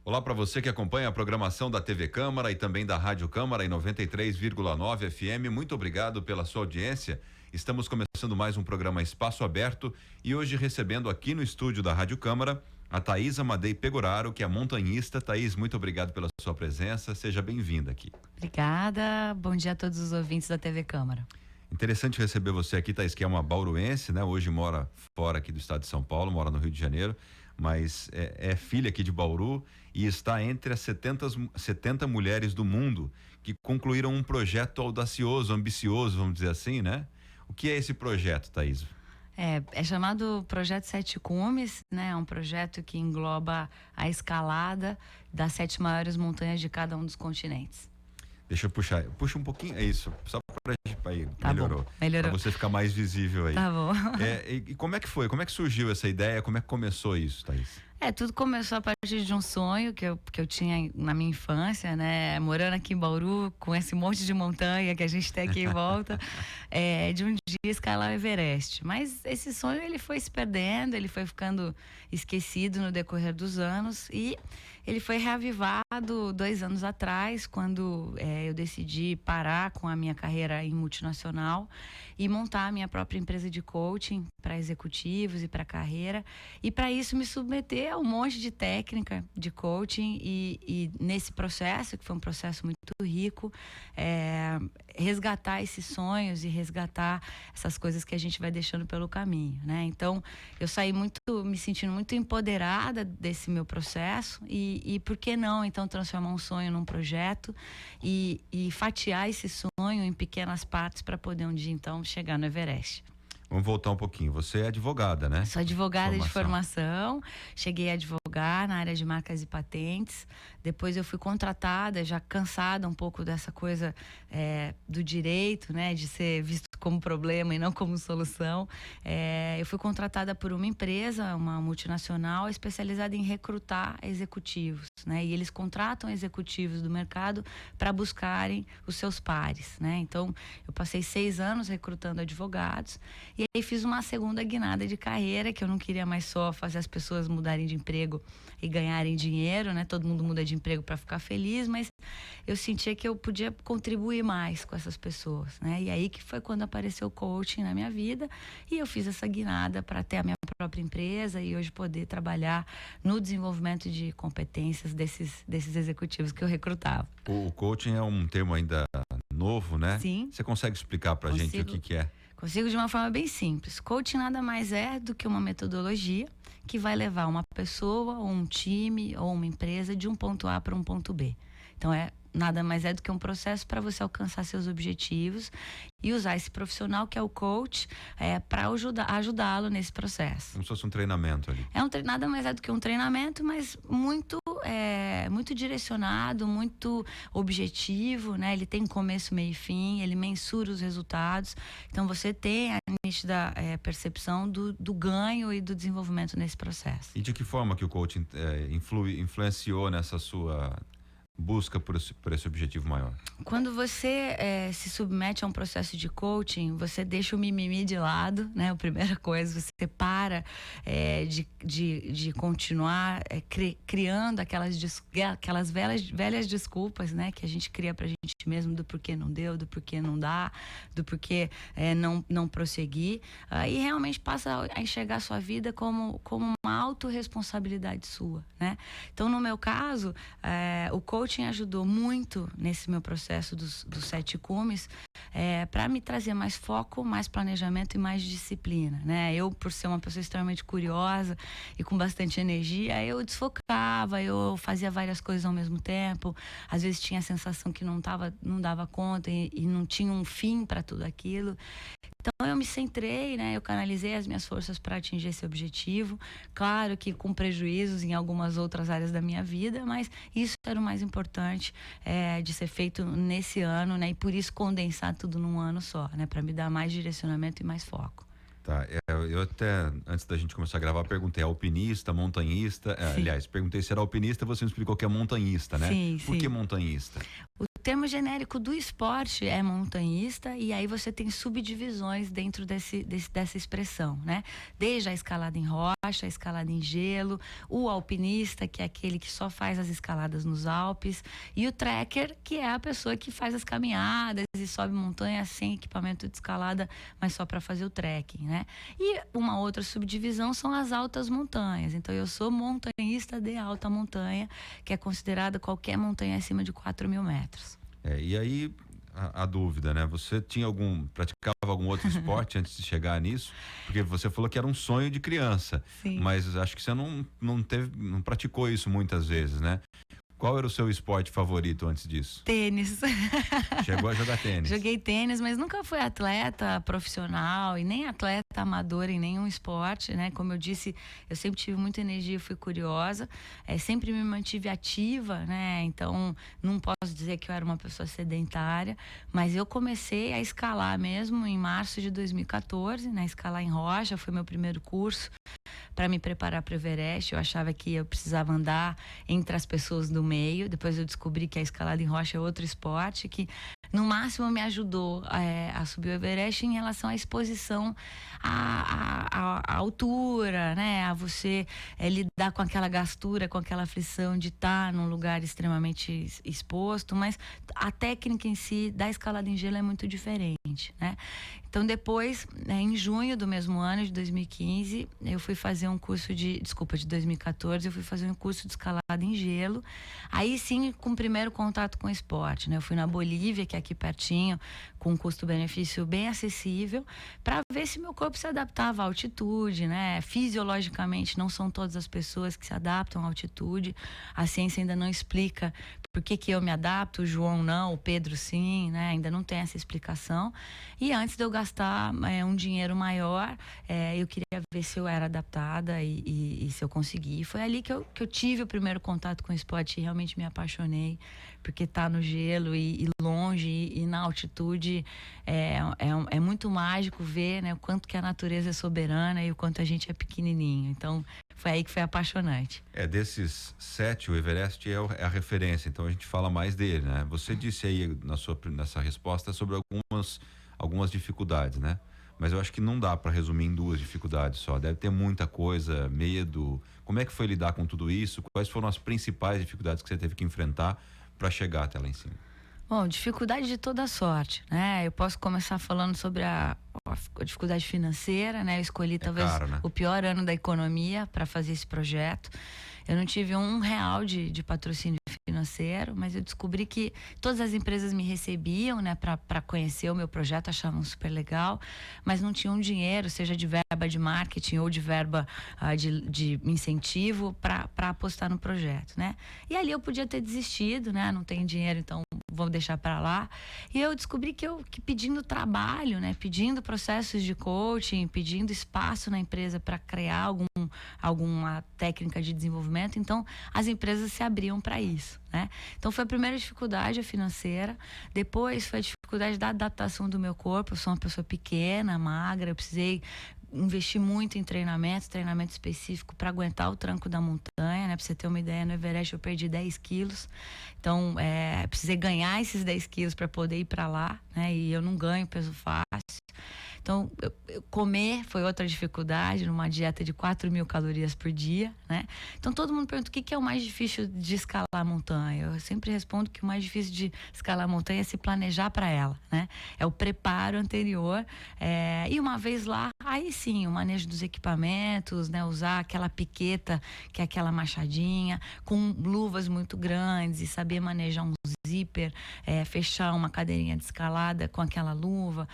Olá para você que acompanha a programação da TV Câmara e também da Rádio Câmara em 93,9 FM. Muito obrigado pela sua audiência. Estamos começando mais um programa Espaço Aberto e hoje recebendo aqui no estúdio da Rádio Câmara a Thaís Amadei Pegoraro, que é montanhista. Thaís, muito obrigado pela sua presença. Seja bem-vinda aqui. Obrigada. Bom dia a todos os ouvintes da TV Câmara. Interessante receber você aqui, Thaís, que é uma bauruense, né? Hoje mora fora aqui do estado de São Paulo, mora no Rio de Janeiro, mas é filha aqui de Bauru e está entre as 70 mulheres do mundo que concluíram um projeto audacioso, ambicioso, vamos dizer assim, né? O que é esse projeto, Thaís? É chamado Projeto Sete Cumes, né? É um projeto que engloba a escalada das 7 maiores montanhas de cada um dos continentes. Deixa eu puxa um pouquinho, é isso, só pra aí, tá melhorou. Bom, melhorou. Pra você ficar mais visível aí. Tá bom. E como é que foi? Como é que surgiu essa ideia? Como é que começou isso, Thaís? Tudo começou a partir de um sonho que eu tinha na minha infância, né? Morando aqui em Bauru, com esse monte de montanha que a gente tem aqui em volta, de um dia escalar o Everest. Mas esse sonho, ele foi se perdendo, ele foi ficando esquecido no decorrer dos anos e ele foi reavivado 2 anos atrás, quando eu decidi parar com a minha carreira em multinacional e montar a minha própria empresa de coaching para executivos e para carreira. E para isso me submeter a um monte de técnica de coaching e nesse processo, que foi um processo muito rico, resgatar esses sonhos e resgatar essas coisas que a gente vai deixando pelo caminho, né? Então, eu saí me sentindo muito empoderada desse meu processo e por que não, então, transformar um sonho num projeto e fatiar esse sonho em pequenas partes para poder um dia, então, chegar no Everest. Vamos voltar um pouquinho. Você é advogada, né? Sou advogada de formação. Cheguei a advogar na área de marcas e patentes. Depois eu fui contratada, já cansada um pouco dessa coisa do direito, né? De ser visto como problema e não como solução. Eu fui contratada por uma empresa, uma multinacional, especializada em recrutar executivos, né? E eles contratam executivos do mercado para buscarem os seus pares, né? Então, eu passei 6 anos recrutando advogados e aí fiz uma segunda guinada de carreira, que eu não queria mais só fazer as pessoas mudarem de emprego e ganharem dinheiro, né? Todo mundo muda de emprego para ficar feliz, mas eu sentia que eu podia contribuir mais com essas pessoas, né? E aí que foi quando apareceu o coaching na minha vida e eu fiz essa guinada para ter a minha própria empresa e hoje poder trabalhar no desenvolvimento de competências desses executivos que eu recrutava. O coaching é um termo ainda novo, né? Sim. Você consegue explicar pra gente o que é? Consigo de uma forma bem simples. Coaching nada mais é do que uma metodologia que vai levar uma pessoa, ou um time, ou uma empresa de um ponto A para um ponto B. Então, nada mais é do que um processo para você alcançar seus objetivos e usar esse profissional que é o coach para ajudá-lo nesse processo. Como se fosse um treinamento ali. Nada mais é do que um treinamento, mas muito direcionado, muito objetivo, né? Ele tem começo, meio e fim, ele mensura os resultados. Então você tem a nítida percepção do ganho e do desenvolvimento nesse processo. E de que forma que o coaching influenciou nessa sua busca por esse objetivo maior? Quando você se submete a um processo de coaching, você deixa o mimimi de lado, né? A primeira coisa, você para de continuar criando aquelas velhas desculpas, né? Que a gente cria pra gente mesmo do porquê não deu, do porquê não dá, do porquê não prosseguir. E realmente passa a enxergar a sua vida como uma autorresponsabilidade sua, né? Então, no meu caso, o coaching ajudou muito nesse meu processo dos 7 cumes para me trazer mais foco, mais planejamento e mais disciplina, né? Eu, por ser uma pessoa extremamente curiosa e com bastante energia, eu desfocava, eu fazia várias coisas ao mesmo tempo, às vezes tinha a sensação que não dava conta e não tinha um fim para tudo aquilo. Então eu me centrei, né? Eu canalizei as minhas forças para atingir esse objetivo. Claro que com prejuízos em algumas outras áreas da minha vida, mas isso era o mais importante de ser feito nesse ano, né? E por isso condensar tudo num ano só, né? Para me dar mais direcionamento e mais foco. Tá, eu até, antes da gente começar a gravar, perguntei, alpinista, montanhista, aliás, perguntei se era alpinista, você me explicou que é montanhista, né? Sim, Por que montanhista? O termo genérico do esporte é montanhista, e aí você tem subdivisões dentro dessa expressão, né? Desde a escalada em rocha, a escalada em gelo, o alpinista, que é aquele que só faz as escaladas nos Alpes, e o trekker, que é a pessoa que faz as caminhadas e sobe montanha sem equipamento de escalada, mas só para fazer o trekking, né? E uma outra subdivisão são as altas montanhas. Então eu sou montanhista de alta montanha, que é considerada qualquer montanha acima de 4.000 metros. E aí a dúvida, né? Você praticava algum outro esporte antes de chegar nisso? Porque você falou que era um sonho de criança. Sim. Mas acho que você não praticou isso muitas vezes, né? Qual era o seu esporte favorito antes disso? Tênis. Chegou a jogar tênis? Joguei tênis, mas nunca fui atleta profissional e nem atleta amador em nenhum esporte, né? Como eu disse, eu sempre tive muita energia, fui curiosa, sempre me mantive ativa, né? Então, não posso dizer que eu era uma pessoa sedentária, mas eu comecei a escalar mesmo em março de 2014, né? Escalar em rocha, foi meu primeiro curso para me preparar para o Everest. Eu achava que eu precisava andar entre as pessoas do meio. Depois eu descobri que a escalada em rocha é outro esporte que no máximo me ajudou a subir o Everest em relação à exposição à altura, né? A você lidar com aquela gastura, com aquela aflição de estar num lugar extremamente exposto, mas a técnica em si da escalada em gelo é muito diferente, né? Então depois, em junho do mesmo ano, de 2015, eu fui fazer um curso de 2014, eu fui fazer um curso de escalada em gelo. Aí sim, com o primeiro contato com o esporte, né? Eu fui na Bolívia, que é aqui pertinho, com um custo-benefício bem acessível, para ver se meu corpo se adaptava à altitude, né? Fisiologicamente, não são todas as pessoas que se adaptam à altitude. A ciência ainda não explica por que eu me adapto, o João não, o Pedro sim, né? Ainda não tem essa explicação. E antes de eu gastar um dinheiro maior, eu queria ver se eu era adaptada e se eu conseguia. E foi ali que eu tive o primeiro contato com o esporte e realmente me apaixonei, porque tá no gelo e longe e na altitude é muito mágico ver, né, o quanto que a natureza é soberana e o quanto a gente é pequenininho. Então foi aí que foi apaixonante. Desses 7, o Everest é a referência, então a gente fala mais dele, né? Você disse aí nessa resposta sobre algumas dificuldades, né? Mas eu acho que não dá para resumir em 2 dificuldades só. Deve ter muita coisa, medo. Como é que foi lidar com tudo isso? Quais foram as principais dificuldades que você teve que enfrentar para chegar até lá em cima? Bom, dificuldade de toda sorte, né? Eu posso começar falando sobre a dificuldade financeira, né? Eu escolhi talvez caro, né? O pior ano da economia para fazer esse projeto. Eu não tive R$1 de patrocínio financeiro, mas eu descobri que todas as empresas me recebiam, né, para conhecer o meu projeto, achavam super legal, mas não tinham dinheiro, seja de verba de marketing ou de verba de incentivo para apostar no projeto, né? E ali eu podia ter desistido, né? Não tenho dinheiro, então vou deixar para lá. E eu descobri que pedindo trabalho, né, pedindo processos de coaching, pedindo espaço na empresa para criar alguma técnica de desenvolvimento, então as empresas se abriam para isso, né? Então foi a primeira dificuldade, a financeira. Depois foi a dificuldade da adaptação do meu corpo. Eu sou uma pessoa pequena, magra, eu precisei investir muito em treinamento específico para aguentar o tranco da montanha, né? Pra você ter uma ideia, no Everest eu perdi 10 quilos. Então, precisei ganhar esses 10 quilos para poder ir para lá, né? E eu não ganho peso fácil. Então, comer foi outra dificuldade, numa dieta de 4.000 calorias por dia, né? Então, todo mundo pergunta o que é o mais difícil de escalar a montanha. Eu sempre respondo que o mais difícil de escalar a montanha é se planejar para ela, né? É o preparo anterior. E uma vez lá, aí sim, o manejo dos equipamentos, né? Usar aquela piqueta, que é aquela machadinha, com luvas muito grandes e saber manejar um zíper, fechar uma cadeirinha de escalada com aquela luva,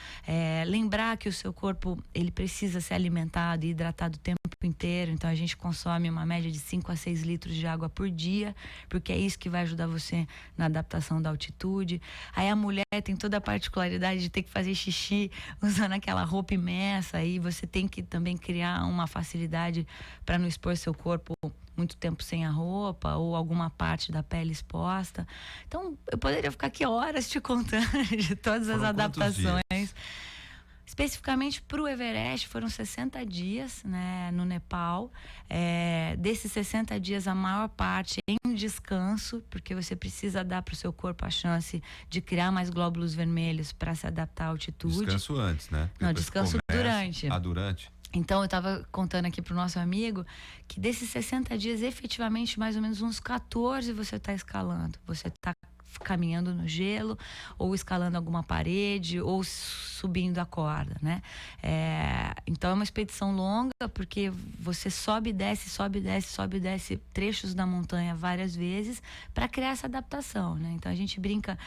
lembrar que o seu corpo ele precisa ser alimentado e hidratado o tempo inteiro, então a gente consome uma média de 5 a 6 litros de água por dia, porque é isso que vai ajudar você na adaptação da altitude. Aí a mulher tem toda a particularidade de ter que fazer xixi usando aquela roupa imensa, aí você tem que também criar uma facilidade para não expor seu corpo muito tempo sem a roupa ou alguma parte da pele exposta. Então, eu poderia ficar aqui horas te contando de todas as adaptações. Especificamente para o Everest, foram 60 dias, né, no Nepal. Desses 60 dias, a maior parte em descanso, porque você precisa dar para o seu corpo a chance de criar mais glóbulos vermelhos para se adaptar à altitude. Descanso antes, né? Não, descanso durante. Durante. Então, eu estava contando aqui para o nosso amigo que desses 60 dias, efetivamente, mais ou menos uns 14 você está escalando. Você está caminhando no gelo, ou escalando alguma parede, ou subindo a corda, né? Então é uma expedição longa, porque você sobe e desce, sobe e desce, sobe e desce trechos da montanha várias vezes para criar essa adaptação, né? Então a gente brinca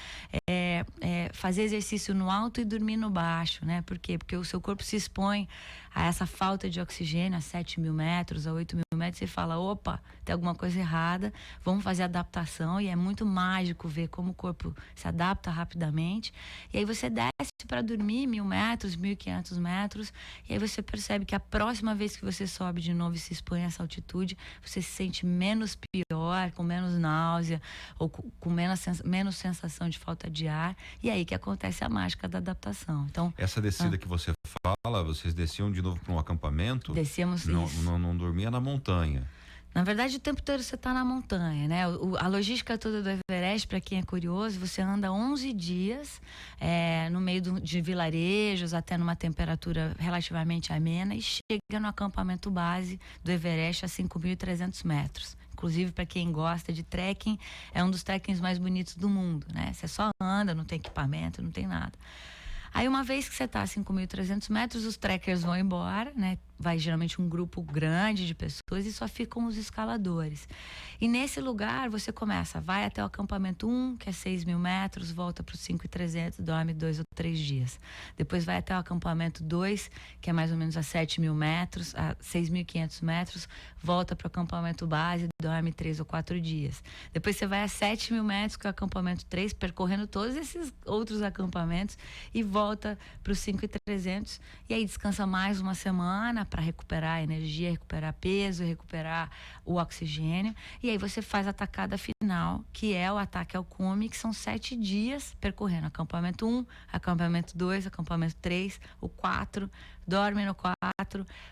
fazer exercício no alto e dormir no baixo, né? Por quê? Porque o seu corpo se expõe a essa falta de oxigênio a 7.000 metros, a 8.000 metros, e fala, opa, tem alguma coisa errada, vamos fazer adaptação, e é muito mágico ver como o corpo se adapta rapidamente. E aí você desce para dormir 1.000 metros, 1.500 metros, e aí você percebe que a próxima vez que você sobe de novo e se expõe a essa altitude, você se sente menos pior, com menos náusea, ou com menos sensação de falta de ar, e aí que acontece a mágica da adaptação. Então, essa descida que você fala, vocês desciam de novo para um acampamento? Descemos não dormia na montanha. Na verdade, o tempo todo você está na montanha, né? A logística toda do Everest, para quem é curioso, você anda 11 dias no meio de vilarejos, até numa temperatura relativamente amena, e chega no acampamento base do Everest a 5.300 metros. Inclusive, para quem gosta de trekking, é um dos trekkings mais bonitos do mundo, né? Você só anda, não tem equipamento, não tem nada. Aí, uma vez que você está a 5.300 metros, os trekkers vão embora, né? Vai geralmente um grupo grande de pessoas e só ficam os escaladores. E nesse lugar você vai até o acampamento 1, que é 6.000 metros, volta para os 5.300, dorme 2 ou 3 dias. Depois vai até o acampamento 2, que é mais ou menos a 7.000 metros, a 6.500 metros, volta para o acampamento base, dorme 3 ou 4 dias. Depois você vai a 7.000 metros, que é o acampamento 3, percorrendo todos esses outros acampamentos, e volta para os 5.300, e aí descansa mais uma semana para recuperar a energia, recuperar peso, recuperar o oxigênio. E aí você faz a tacada final, que é o ataque ao cume, que são 7 dias percorrendo acampamento 1, acampamento 2, acampamento 3, o 4, dorme no 4,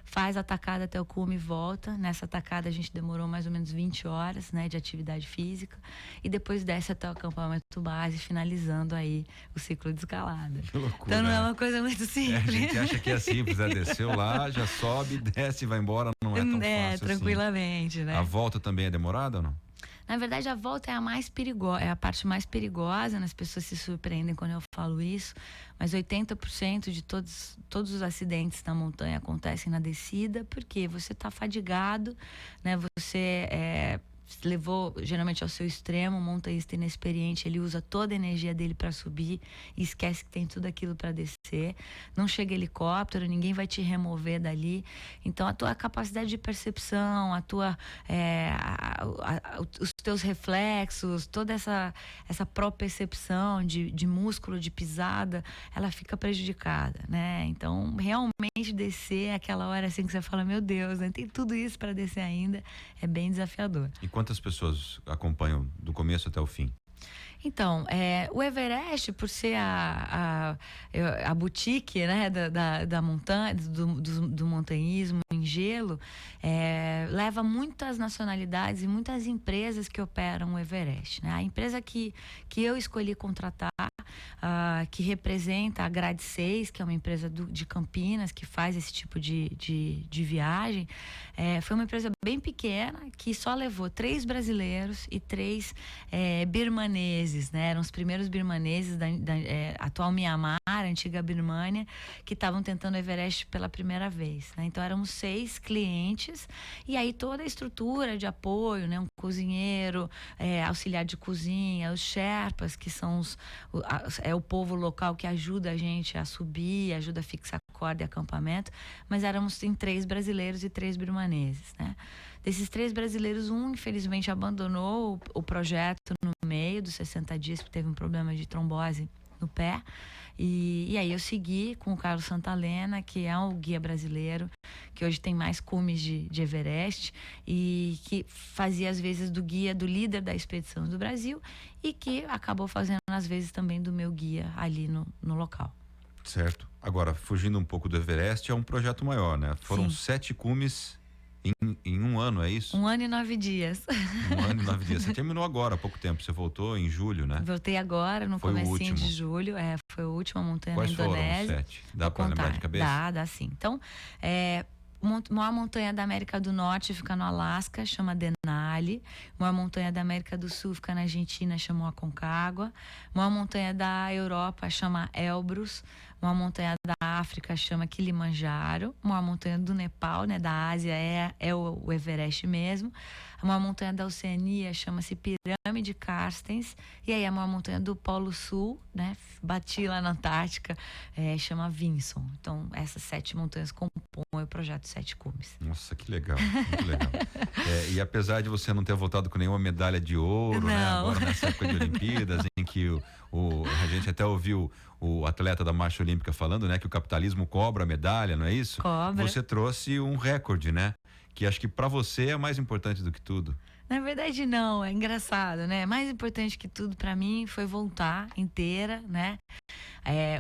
faz a tacada até o cume e volta. Nessa tacada a gente demorou mais ou menos 20 horas, né, de atividade física, e depois desce até o acampamento base, finalizando aí o ciclo de escalada. Que loucura, então não é uma coisa muito simples. A gente acha que é simples, desceu lá, já sobe, desce e vai embora, não é tão fácil tranquilamente, assim. Né? A volta também é demorada ou não? Na verdade, a volta é a mais perigosa, é a parte mais perigosa, né? As pessoas se surpreendem quando eu falo isso, mas 80% de todos os acidentes na montanha acontecem na descida, porque você está fadigado, né? Você levou geralmente ao seu extremo. Um montanhista inexperiente, ele usa toda a energia dele para subir e esquece que tem tudo aquilo para descer. Não chega helicóptero, ninguém vai te remover dali. Então a tua capacidade de percepção, os teus reflexos, toda essa propriocepção de músculo, de pisada, ela fica prejudicada, né? Então realmente descer aquela hora assim que você fala, meu Deus, né? Tem tudo isso para descer ainda, é bem desafiador. E quantas pessoas acompanham do começo até o fim? Então, o Everest, por ser a boutique, né, da montanha, do montanhismo em gelo, leva muitas nacionalidades e muitas empresas que operam o Everest, né? A empresa que eu escolhi contratar, que representa a Grade 6, que é uma empresa de Campinas, que faz esse tipo de viagem, foi uma empresa bem pequena, que só levou 3 brasileiros e 3 birmaneses, né? Eram os primeiros birmaneses da atual Mianmar, antiga Birmânia, que estavam tentando o Everest pela primeira vez, né? Então eram 6 clientes, e aí toda a estrutura de apoio, né? Um cozinheiro, auxiliar de cozinha, os Sherpas, que são o povo local que ajuda a gente a subir, ajuda a fixar corda e acampamento, mas éramos em 3 brasileiros e 3 birmaneses, né? Desses 3 brasileiros, um infelizmente abandonou o projeto no meio dos 60 dias, porque teve um problema de trombose no pé. E aí eu segui com o Carlos Santalena, que é um guia brasileiro, que hoje tem mais cumes de Everest, e que fazia às vezes do guia, do líder da expedição do Brasil, e que acabou fazendo às vezes também do meu guia ali no local. Certo. Agora, fugindo um pouco do Everest, é um projeto maior, né? Foram Sim. 7 cumes em um ano, é isso? 1 ano e 9 dias. 1 ano e 9 dias. Você terminou agora há pouco tempo, você voltou em julho, né? Voltei agora, no Foi o comecinho de último. julho. Foi a última montanha Quais na foram os Indonésia. 7? Dá Vou pra lembrar contar. de cabeça? Dá sim. Então, maior montanha da América do Norte fica no Alasca, chama Denali. Maior montanha da América do Sul fica na Argentina, chama Aconcagua. Maior montanha da Europa chama Elbrus. Maior montanha da África chama Kilimanjaro. Maior montanha do Nepal, né, da Ásia, é o Everest mesmo. A maior montanha da Oceania chama-se Pirâmide Carstens. E aí a maior montanha do Polo Sul, né, bati lá na Antártica, chama Vinson. Então, essas 7 montanhas compõem o projeto 7 Cumes. Nossa, que legal, muito legal. E apesar de você não ter voltado com nenhuma medalha de ouro, né? Agora nessa época de Olimpíadas, em que a gente até ouviu o atleta da marcha olímpica falando, né, que o capitalismo cobra a medalha, não é isso? Cobra. Você trouxe um recorde, né? Que acho que para você é mais importante do que tudo. Na verdade, não, é engraçado, né? Mais importante que tudo para mim foi voltar inteira, né?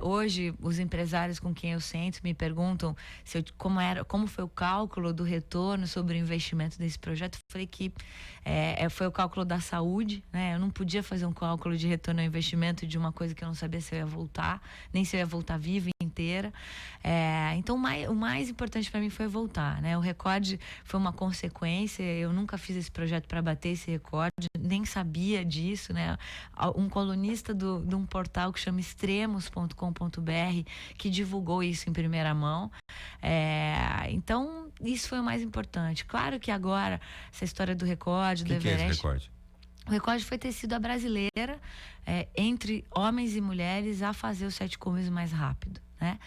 Hoje, os empresários com quem eu sento me perguntam como foi o cálculo do retorno sobre o investimento desse projeto. Eu falei que foi o cálculo da saúde, né? Eu não podia fazer um cálculo de retorno ao investimento de uma coisa que eu não sabia se eu ia voltar, nem se eu ia voltar viva inteira. Então, o mais importante para mim foi voltar, né? O recorde foi uma consequência. Eu nunca fiz esse projeto para bater esse recorde, nem sabia disso, né? Um colunista de um portal que chama extremos.com.br que divulgou isso em primeira mão. Então, isso foi o mais importante. Claro que agora, essa história do recorde, do Everest... Que é esse recorde? O recorde foi ter sido a brasileira, entre homens e mulheres, a fazer os 7 cumes mais rápido, né?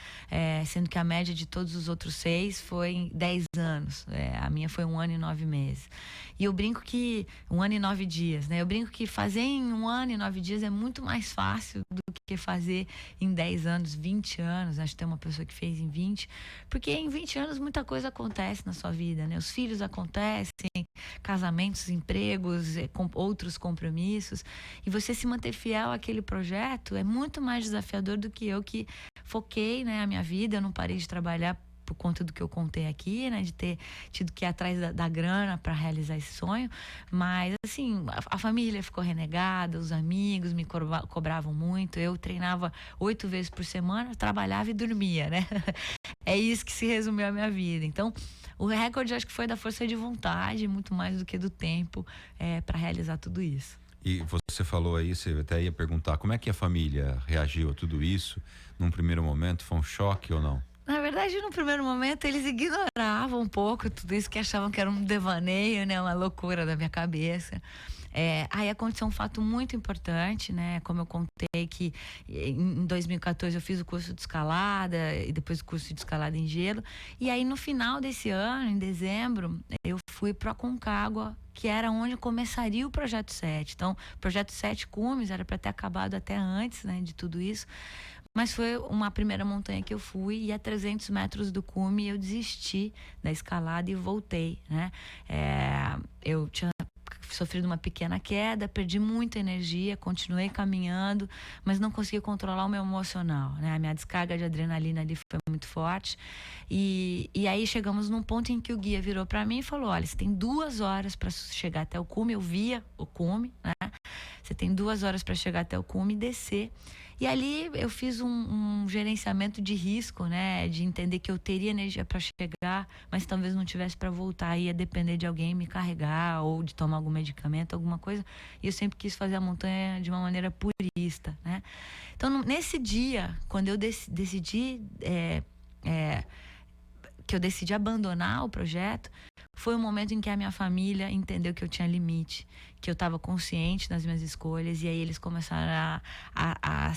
Sendo que a média de todos os outros 6 foi em 10 anos. A minha foi 1 ano e 9 meses. E eu brinco que 1 ano e 9 dias, né? Eu brinco que fazer em 1 ano e 9 dias é muito mais fácil do que fazer em 10 anos, 20 anos. Acho que tem uma pessoa que fez em 20. Porque em 20 anos muita coisa acontece na sua vida, né? Os filhos acontecem, casamentos, empregos, outros compromissos. E você se manter fiel àquele projeto é muito mais desafiador do que eu, que foquei, né, a minha vida. Eu não parei de trabalhar por conta do que eu contei aqui, né, de ter tido que ir atrás da grana para realizar esse sonho. Mas, assim, a família ficou renegada, os amigos me cobravam muito. Eu treinava 8 vezes por semana, trabalhava e dormia, né? É isso que se resumiu a minha vida. Então, o recorde acho que foi da força de vontade, muito mais do que do tempo, para realizar tudo isso. E você falou aí, você até ia perguntar, como é que a família reagiu a tudo isso? Num primeiro momento, foi um choque ou não? Na verdade, no primeiro momento, eles ignoravam um pouco tudo isso, que achavam que era um devaneio, né? Uma loucura da minha cabeça. Aí aconteceu um fato muito importante, né? Como eu contei, que em 2014 eu fiz o curso de escalada e depois o curso de escalada em gelo. E aí no final desse ano, em dezembro, eu fui para Aconcagua, que era onde começaria o Projeto 7. Então, o Projeto 7 Cumes era para ter acabado até antes, né, de tudo isso. Mas foi uma primeira montanha que eu fui e a 300 metros do cume eu desisti da escalada e voltei, né? Eu tinha sofrido uma pequena queda, perdi muita energia, continuei caminhando, mas não consegui controlar o meu emocional, né? A minha descarga de adrenalina ali foi muito forte. E aí chegamos num ponto em que o guia virou para mim e falou: olha, você tem 2 horas para chegar até o cume. Eu via o cume, né? Você tem 2 horas para chegar até o cume e descer. E ali eu fiz um gerenciamento de risco, né? De entender que eu teria energia para chegar, mas talvez não tivesse para voltar. Ia depender de alguém me carregar ou de tomar algum medicamento, alguma coisa. E eu sempre quis fazer a montanha de uma maneira purista, né? Então, nesse dia, quando eu decidi que eu decidi abandonar o projeto, foi o momento em que a minha família entendeu que eu tinha limite, que eu estava consciente das minhas escolhas, e aí eles começaram a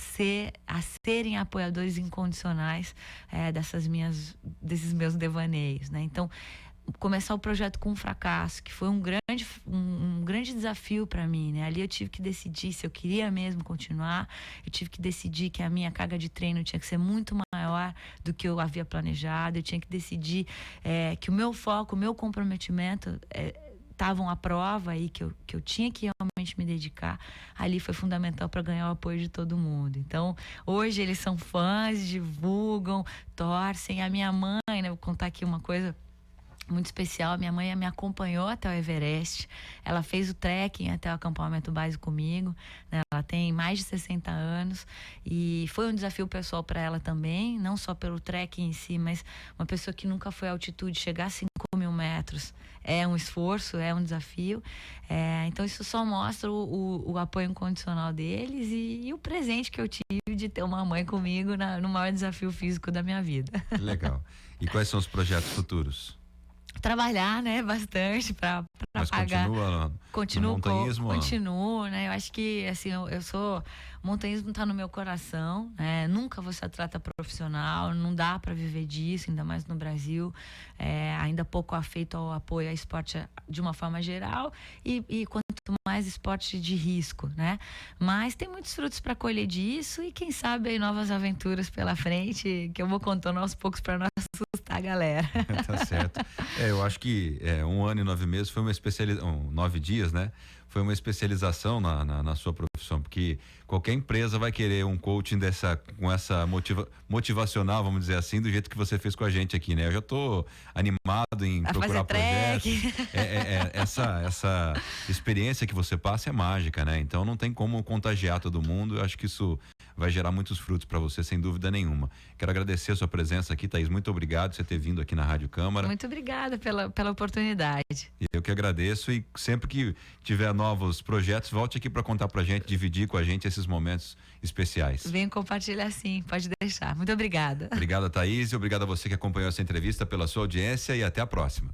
serem apoiadores incondicionais desses meus devaneios, né? Então, começar o projeto com um fracasso, que foi um grande desafio para mim, né? Ali eu tive que decidir se eu queria mesmo continuar, eu tive que decidir que a minha carga de treino tinha que ser muito maior do que eu havia planejado, eu tinha que decidir que o meu foco, o meu comprometimento estavam à prova e que eu tinha que realmente me dedicar, ali foi fundamental para ganhar o apoio de todo mundo. Então, hoje eles são fãs, divulgam, torcem. A minha mãe, né, vou contar aqui uma coisa muito especial, a minha mãe me acompanhou até o Everest, ela fez o trekking até o acampamento base comigo, né? Ela tem mais de 60 anos e foi um desafio pessoal para ela também, não só pelo trekking em si, mas uma pessoa que nunca foi à altitude, chegar a 5.000 metros é um esforço, é um desafio, então isso só mostra o apoio incondicional deles e o presente que eu tive de ter uma mãe comigo no maior desafio físico da minha vida. Legal. E quais são os projetos futuros? Trabalhar, né, bastante para pagar. Continua no montanhismo? Continuo, né? Eu acho que assim, eu sou, o montanhismo está no meu coração, né? Nunca vou ser atleta profissional, não dá para viver disso, ainda mais no Brasil, ainda pouco afeito ao apoio ao esporte de uma forma geral e quanto mais esporte de risco, né? Mas tem muitos frutos para colher disso e quem sabe aí novas aventuras pela frente que eu vou contando aos poucos para não assustar a galera. Tá certo. Eu acho que 1 ano e 9 meses foi uma especialização, 9 dias, né? Foi uma especialização na sua profissão, porque qualquer empresa vai querer um coaching com essa motivacional, vamos dizer assim, do jeito que você fez com a gente aqui, né? Eu já tô animado em procurar projetos. Essa experiência que você passa é mágica, né? Então não tem como contagiar todo mundo. Eu acho que isso vai gerar muitos frutos para você, sem dúvida nenhuma. Quero agradecer a sua presença aqui, Thaís. Muito obrigado por você ter vindo aqui na Rádio Câmara. Muito obrigada pela oportunidade. Eu que agradeço e sempre que tiver novos projetos, volte aqui para contar pra gente, dividir com a gente esses momentos especiais. Venho compartilhar sim, pode deixar. Muito obrigada. Obrigado, Thaís, e obrigado a você que acompanhou essa entrevista, pela sua audiência e até a próxima.